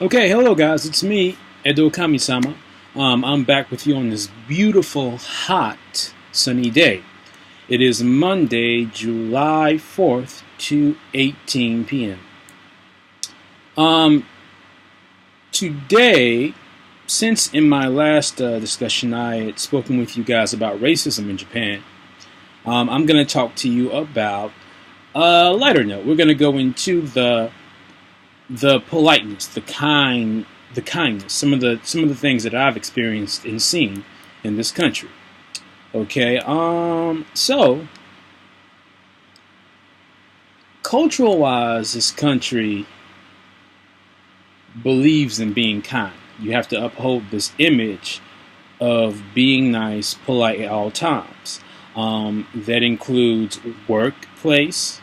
Okay, hello guys, it's me, Edo Kami-sama. I'm back with you on this beautiful, hot, sunny day. It is Monday, July 4th, 2:18 p.m. Um, Today, since in my last discussion I had spoken with you guys about racism in Japan, I'm going to talk to you about a lighter note. We're going to go into the politeness, the kindness, some of the things that I've experienced and seen in this country. Okay, so cultural wise, this country believes in being kind. You have to uphold this image of being nice, polite at all times. That includes workplace,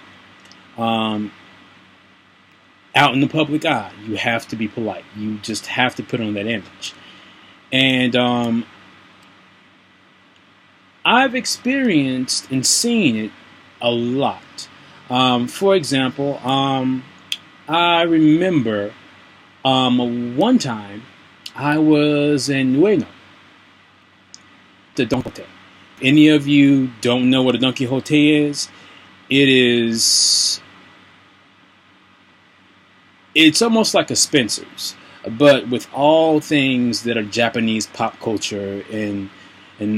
um, out in the public eye. You have to be polite. You just have to put on that image. And I've experienced and seen it a lot. For example, I remember one time I was in Ueno, the Don Quixote. Any of you don't know what a Don Quixote is? It's almost like a Spencer's, but with all things that are Japanese pop culture and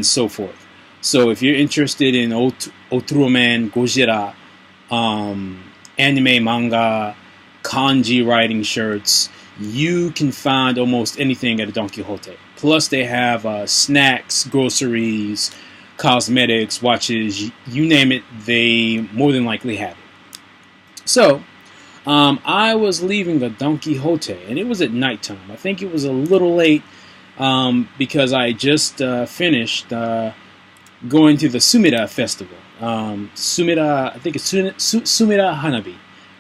so forth. So if you're interested in Ultraman, Gojira, anime, manga, kanji writing shirts, you can find almost anything at a Don Quixote. Plus they have snacks, groceries, cosmetics, watches, you name it, they more than likely have it. So, I was leaving the Don Quixote, and it was at nighttime. I think it was a little late because I just finished going to the Sumida Festival. I think it's Sumida Hanabi,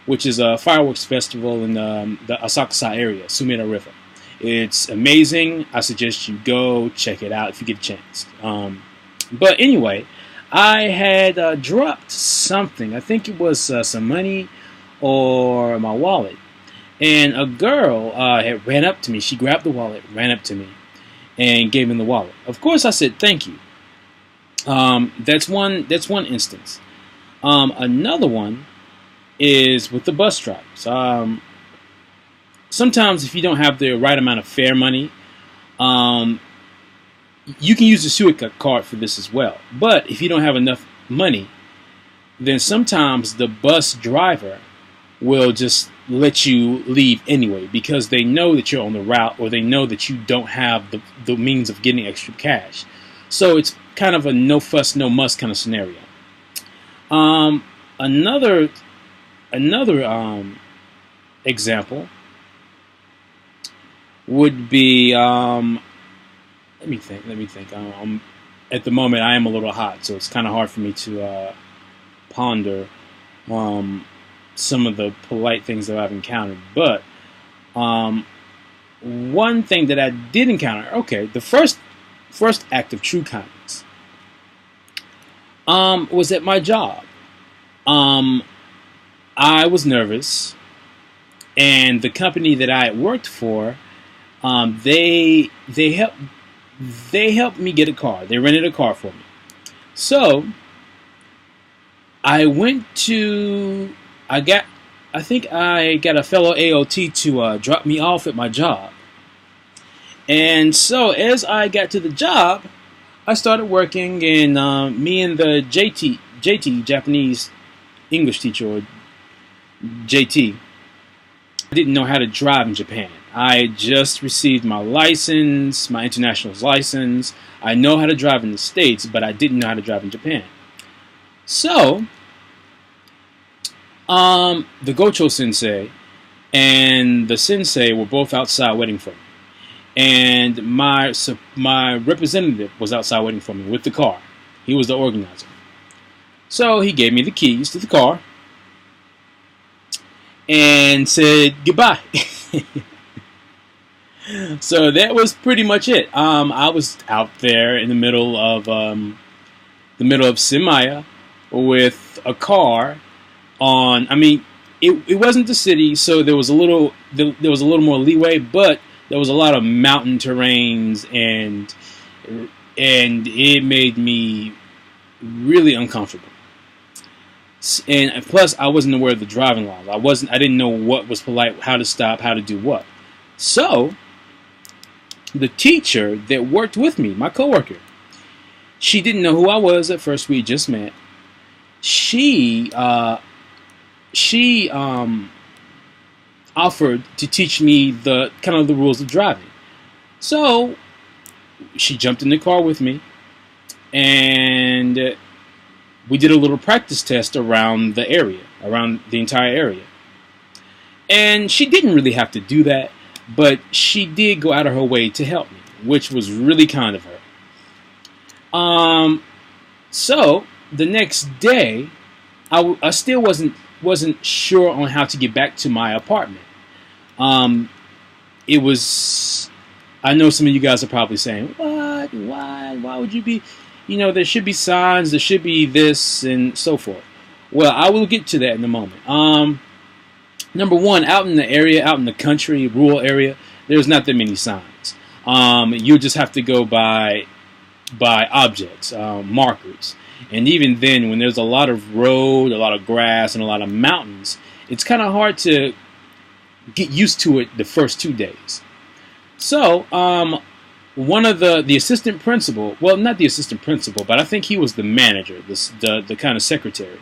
which is a fireworks festival in the Asakusa area, Sumida River. It's amazing. I suggest you go check it out if you get a chance. But anyway, I had dropped something. I think it was some money or my wallet. And a girl had ran up to me. She grabbed the wallet, ran up to me, and gave me the wallet. Of course, I said thank you. That's one instance. Another one is with the bus drivers. Sometimes if you don't have the right amount of fare money, you can use the Suica card for this as well. But if you don't have enough money, then sometimes the bus driver will just let you leave anyway because they know that you're on the route or they know that you don't have the means of getting extra cash. So it's kind of a no fuss, no muss kind of scenario. Another example would be let me think. At the moment, I am a little hot, so it's kind of hard for me to ponder some of the polite things that I've encountered. But one thing that I did encounter, okay, the first act of true kindness was at my job. I was nervous, and the company that I had worked for, they helped me get a car. They rented a car for me. So I think I got a fellow AOT to drop me off at my job. And so as I got to the job, I started working, and me and the JT, Japanese English teacher, or JT, I didn't know how to drive in Japan. I had just received my license, my international license. I know how to drive in the States, but I didn't know how to drive in Japan. So, the Gocho sensei and the sensei were both outside waiting for me. And my representative was outside waiting for me with the car. He was the organizer. So he gave me the keys to the car and said goodbye. So that was pretty much it. I was out there in the middle of Semaya with a car on. I mean, it wasn't the city, so there was a little more leeway, but there was a lot of mountain terrains, and it made me really uncomfortable. And plus, I wasn't aware of the driving laws. I didn't know what was polite, how to stop, how to do what. So the teacher that worked with me, my coworker, she didn't know who I was at first. We just met. She offered to teach me the kind of the rules of driving. So she jumped in the car with me, and we did a little practice test around the area, around the entire area. And she didn't really have to do that, but she did go out of her way to help me, which was really kind of her. So the next day, I still wasn't sure on how to get back to my apartment. It was, I know some of you guys are probably saying, what, why would you be, there should be signs, there should be this, and so forth. Well, I will get to that in a moment. Number one, out in the area, out in the country, rural area, there's not that many signs. You just have to go by objects, markers. And even then, when there's a lot of road, a lot of grass, and a lot of mountains, it's kind of hard to get used to it the first 2 days. So, one of the assistant principal, well, not the assistant principal, but I think he was the manager, the kind of secretary.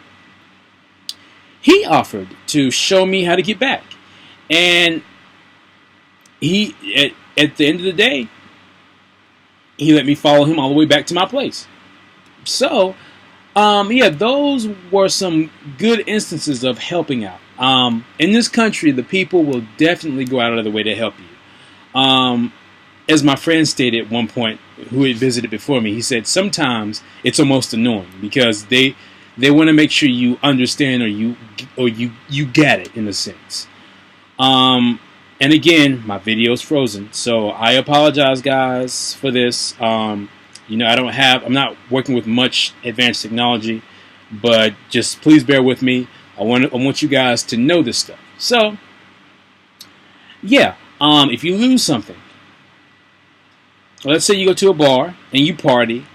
He offered to show me how to get back. And he, at the end of the day, he let me follow him all the way back to my place. So, yeah, those were some good instances of helping out. In this country, the people will definitely go out of their way to help you. As my friend stated at one point, who had visited before me, he said sometimes it's almost annoying because they want to make sure you understand or you get it in a sense. And again, my video's frozen, so I apologize, guys, for this. I'm not working with much advanced technology, but just please bear with me. I want you guys to know this stuff. So, yeah, if you lose something, let's say you go to a bar and you party,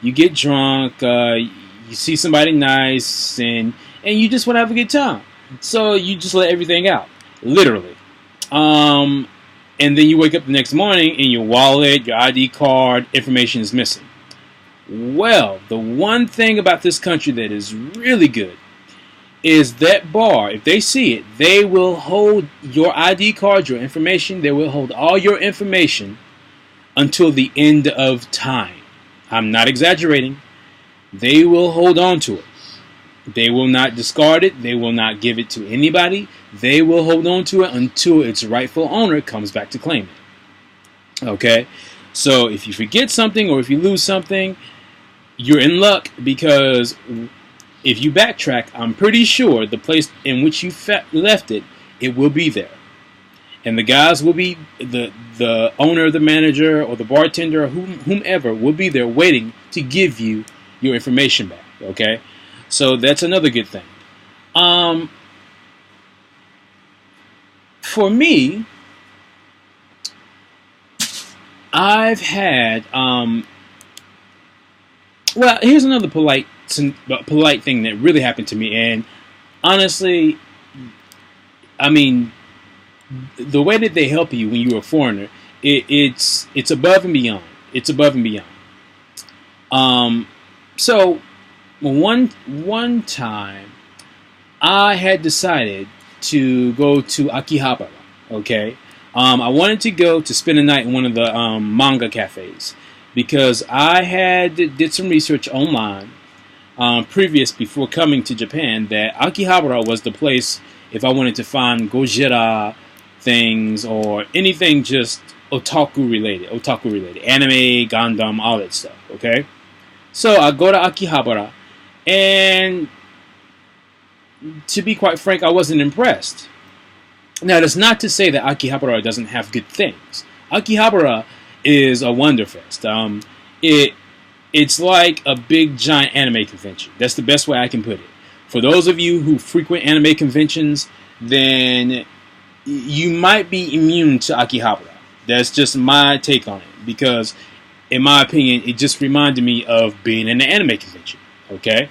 you get drunk, you see somebody nice, and you just want to have a good time. So you just let everything out, literally. And then you wake up the next morning and your wallet, your ID card, information is missing. Well, the one thing about this country that is really good is that bar, if they see it, they will hold your ID card, your information, they will hold all your information until the end of time. I'm not exaggerating. They will hold on to it. They will not discard it. They will not give it to anybody. They will hold on to it until its rightful owner comes back to claim it. Okay? So if you forget something or if you lose something, you're in luck, because if you backtrack, I'm pretty sure the place in which you left it, it will be there. And the guys will be, the owner, the manager, or the bartender, or whomever will be there waiting to give you your information back. Okay? So that's another good thing. For me, I've had, well, here's another polite thing that really happened to me. And honestly, I mean, the way that they help you when you're a foreigner, it's above and beyond. It's above and beyond. So one time, I had decided to go to Akihabara. Okay, I wanted to go to spend a night in one of the manga cafes because I did some research online before coming to Japan that Akihabara was the place if I wanted to find Gojira things or anything just otaku related, anime, Gundam, all that stuff. Okay, so I go to Akihabara, and to be quite frank, I wasn't impressed. Now, that's not to say that Akihabara doesn't have good things. Akihabara is a wonderfest. It's like a big giant anime convention. That's the best way I can put it. For those of you who frequent anime conventions, then you might be immune to Akihabara. That's just my take on it, because in my opinion, it just reminded me of being in an anime convention. Okay,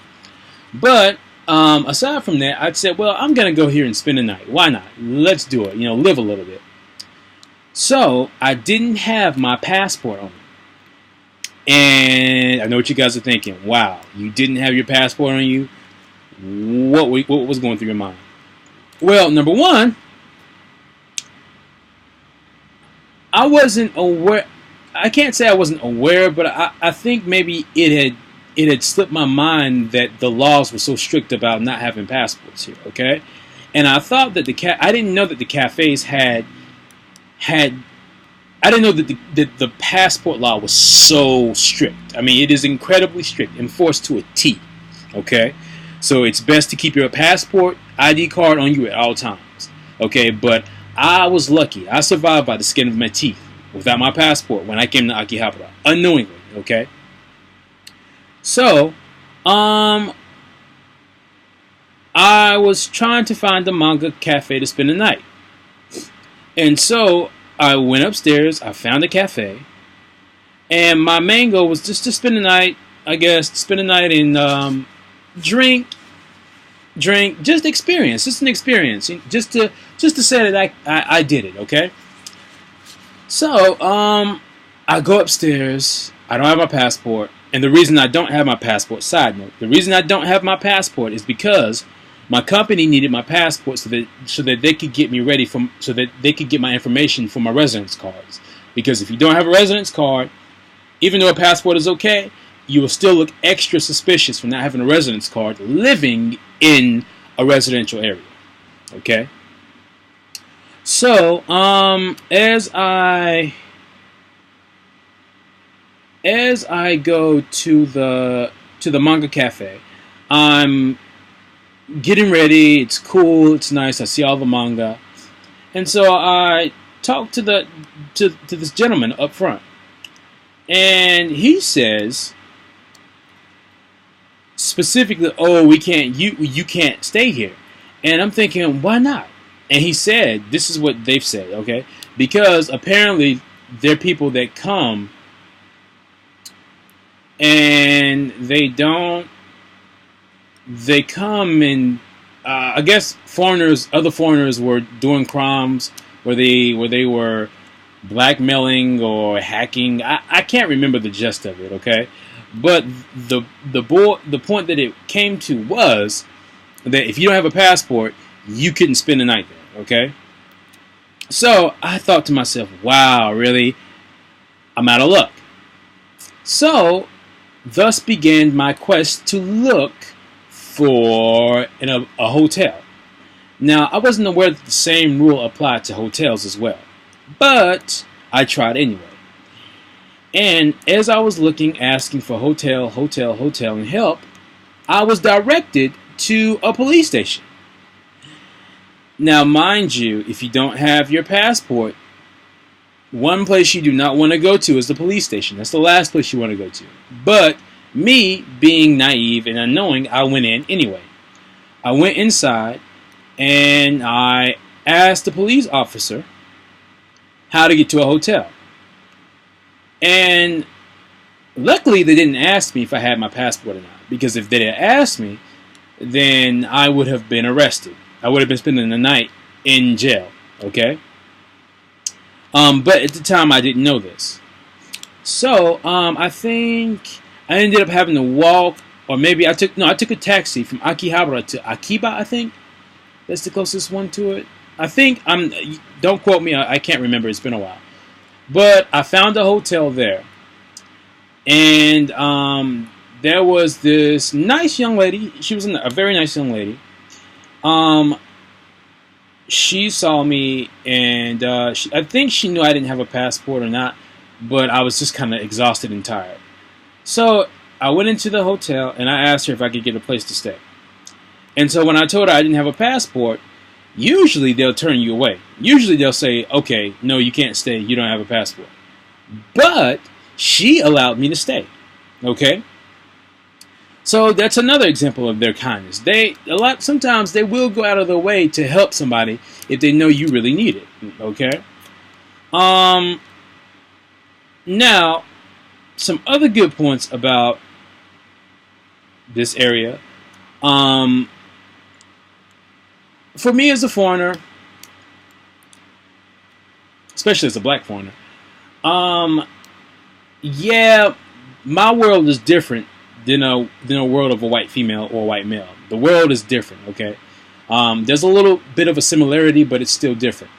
but aside from that, I'd say, well, I'm gonna go here and spend the night. Why not? Let's do it. Live a little bit. So I didn't have my passport on me, and I know what you guys are thinking. Wow, you didn't have your passport on you? What was going through your mind? Well, number one, I wasn't aware. I can't say I wasn't aware, but I think maybe it had slipped my mind that the laws were so strict about not having passports here. Okay, and I thought that I didn't know that the cafes had. I didn't know that the passport law was so strict. I mean, it is incredibly strict, enforced to a T. Okay, so it's best to keep your passport, ID card on you at all times. Okay, but I was lucky. I survived by the skin of my teeth without my passport when I came to Akihabara, unknowingly. Okay, so I was trying to find a manga cafe to spend the night, and so I went upstairs. I found a cafe, and my main goal was just to spend the night. I guess spend the night and drink, just experience, just an experience, just to say that I did it. Okay. So I go upstairs. I don't have my passport, and the reason I don't have my passport. Side note: the reason I don't have my passport is because my company needed my passport so that they could get me ready so that they could get my information for my residence cards. Because if you don't have a residence card, even though a passport is okay, you will still look extra suspicious for not having a residence card living in a residential area. Okay? So, as I go to the manga cafe, I'm getting ready. It's cool. It's nice. I see all the manga, and so I talk to this gentleman up front, and he says specifically, "Oh, we can't. You can't stay here." And I'm thinking, why not? And he said, "This is what they've said, okay? Because apparently there are people that come and they come and I guess other foreigners were doing crimes where they were blackmailing or hacking. I can't remember the gist of it, okay? But the point that it came to was that if you don't have a passport, you couldn't spend the night there, okay? So I thought to myself, wow, really? I'm out of luck. So thus began my quest to look for a hotel. Now, I wasn't aware that the same rule applied to hotels as well, but I tried anyway. And as I was looking, asking for hotel, and help, I was directed to a police station. Now, mind you, if you don't have your passport, one place you do not want to go to is the police station. That's the last place you want to go to. But me, being naive and unknowing, I went in anyway. I went inside and I asked the police officer how to get to a hotel. And luckily they didn't ask me if I had my passport or not. Because if they had asked me, then I would have been arrested. I would have been spending the night in jail. Okay? But at the time I didn't know this. So I think I ended up having to walk, or maybe I took a taxi from Akihabara to Akiba, I think. That's the closest one to it. I think, don't quote me, I can't remember, it's been a while. But I found a hotel there. And there was this nice young lady. She was a very nice young lady. She saw me, and I think she knew I didn't have a passport or not, but I was just kind of exhausted and tired. So I went into the hotel, and I asked her if I could get a place to stay. And so when I told her I didn't have a passport, usually they'll turn you away. Usually they'll say, okay, no, you can't stay, you don't have a passport. But she allowed me to stay, okay? So that's another example of their kindness. Sometimes they will go out of their way to help somebody if they know you really need it. Okay. Now, some other good points about this area. For me as a foreigner, especially as a black foreigner, yeah, my world is different than a world of a white female or a white male. The world is different. Okay. There's a little bit of a similarity, but it's still different.